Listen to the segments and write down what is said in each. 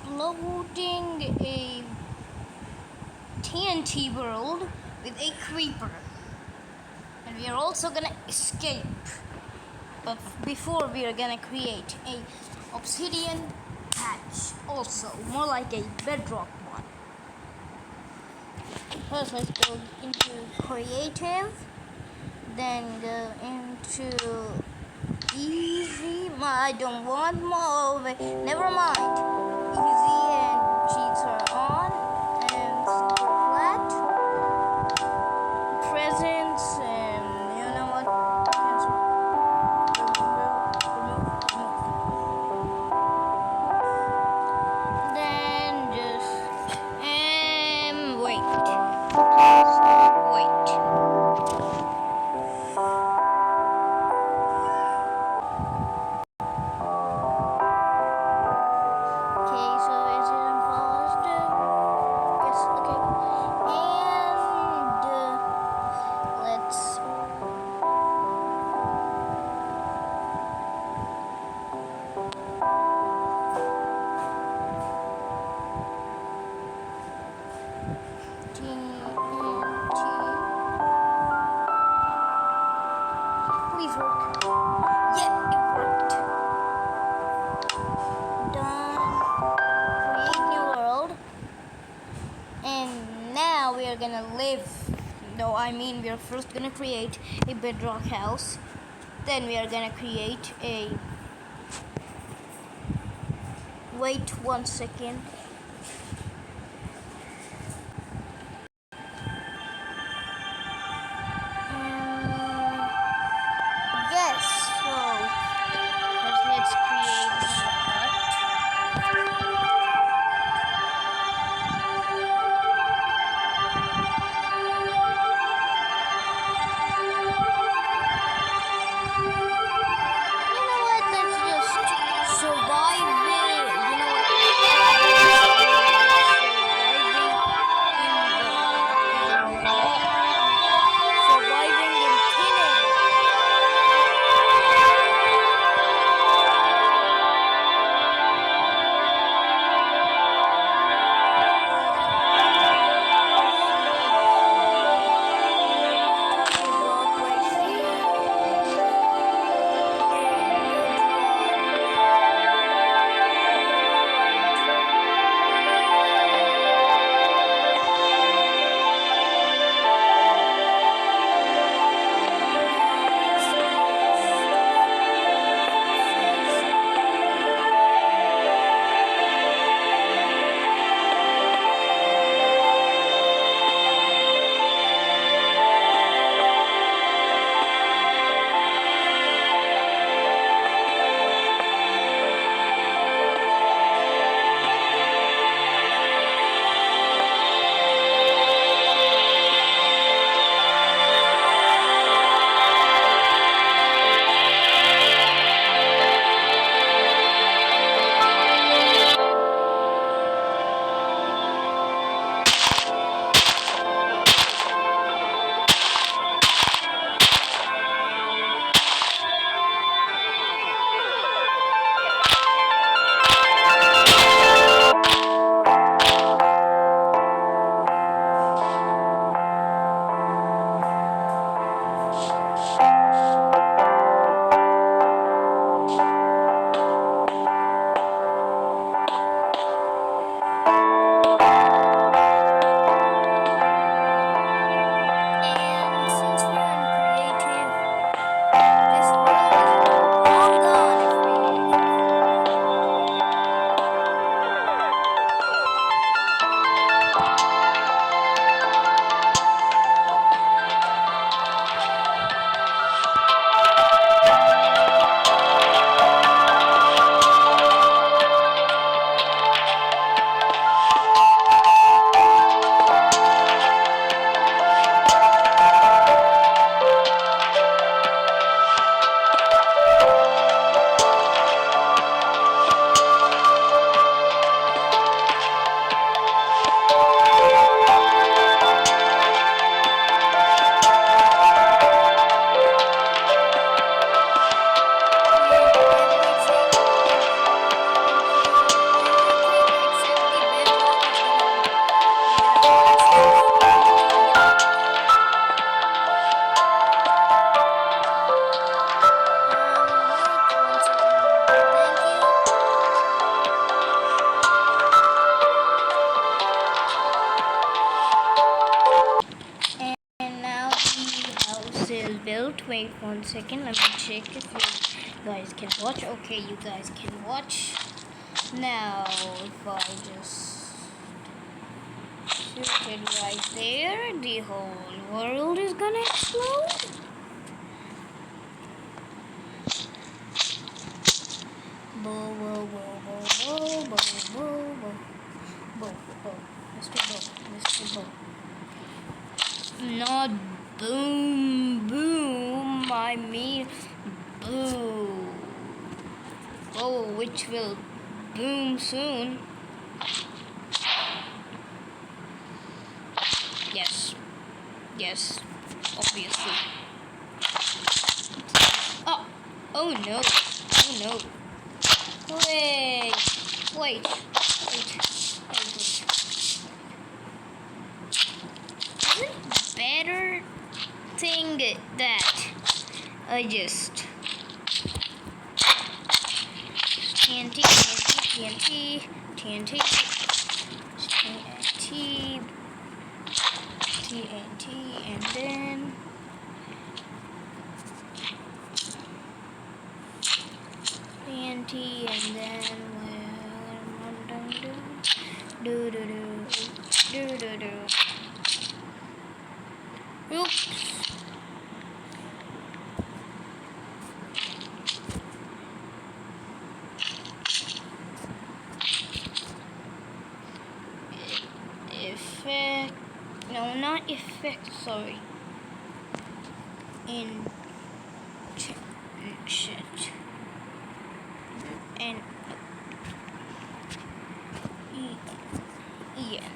uploading a TNT world with a creeper, and we are also gonna escape. But before, we are gonna create a obsidian patch, also more like a bedrock one. First, let's go into creative, then go into easy. I don't want more of it. Never mind. Easy and cheats are on, and super flat. Presents and you know what? Cancel. Remove. Then just wait. Wait. Okay, so is it unpaused? Yes, okay. And let's TNT. Please work. Yeah, it worked. Done. Create new world. And now we are gonna live. No, I mean we are first gonna create a bedrock house. Then we are gonna create a. Wait 1 second. Yes, so let's create a hut. You know what? Let's just survive it. You know what? built. Wait 1 second, let me check if you guys can watch. Okay, you guys can watch. Now if I just shoot it right there, the whole world is gonna explode. Bo bo bo bo bo bo bo bo bo bo Mr. Bo. Not boom boom, I mean boo. Oh, which will boom soon. Yes, obviously. Oh no, oh no. Wait. Is it better thing that I just TNT, and then TNT, and then Oops. Effect. No, not effect, sorry. In shit. And yeah.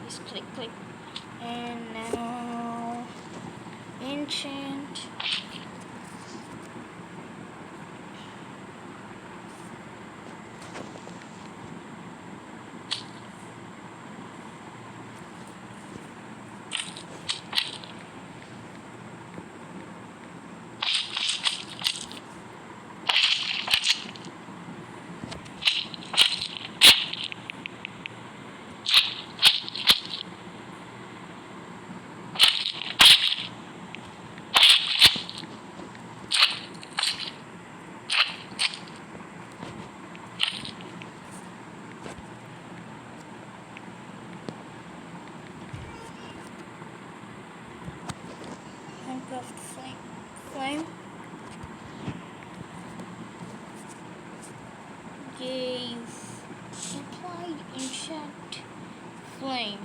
Just click. And now enchant. Minecraft flame. Gave supplied enchant flame.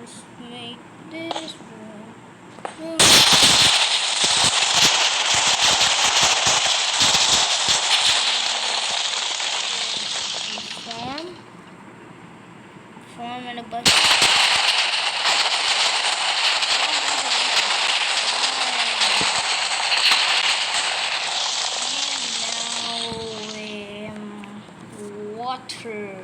Just make this one. Farm and a bunch of water.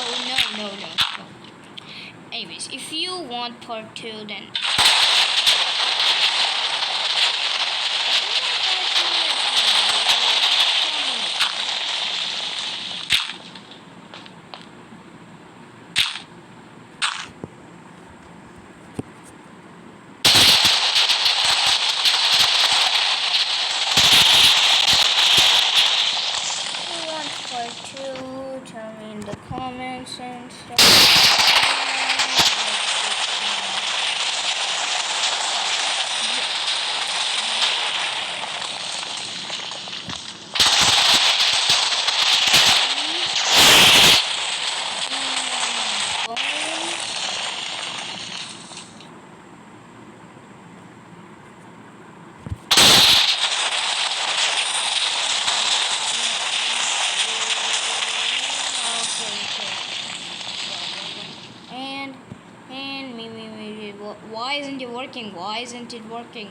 Oh no. Anyways, if you want part 2, then tell me in the comments and stuff. Why isn't it working? Why isn't it working?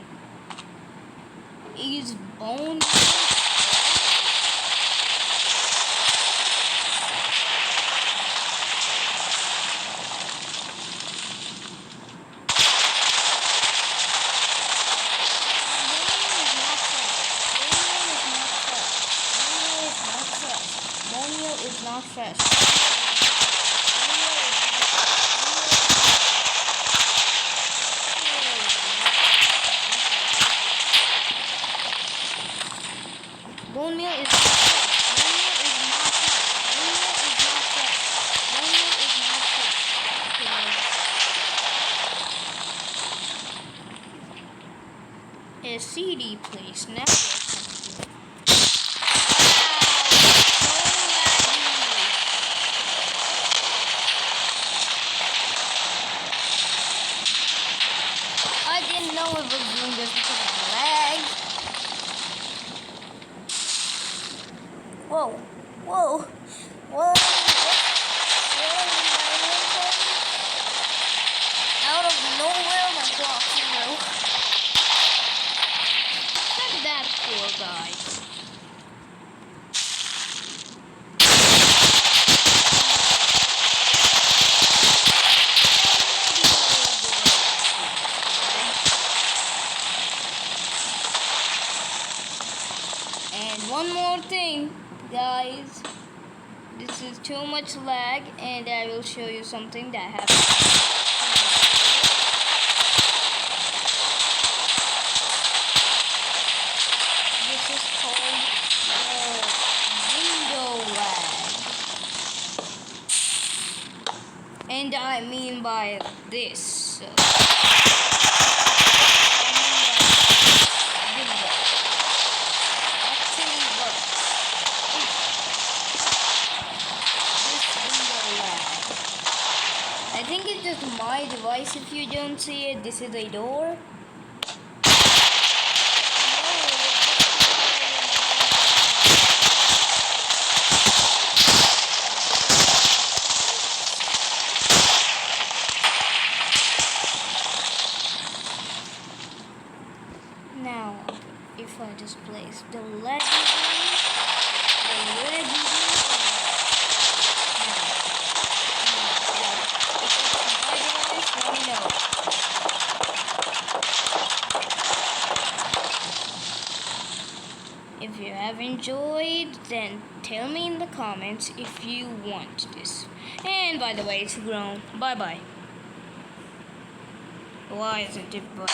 Is bone is not fresh. Bone meal is not fresh. Bone meal is not fresh. A CD, please. Now. I didn't know it was doing this because of lag. Whoa. Out of nowhere, my clock zero. Look at that poor guy. And one more thing, guys, this is too much lag, and I will show you something that happened. This is called window lag, and I mean by this. I think it's just my device if you don't see it. This is a door. Now, if I just place the legendary. If you have enjoyed, then tell me in the comments if you want this. And by the way, it's grown. Bye bye. Why isn't it bye?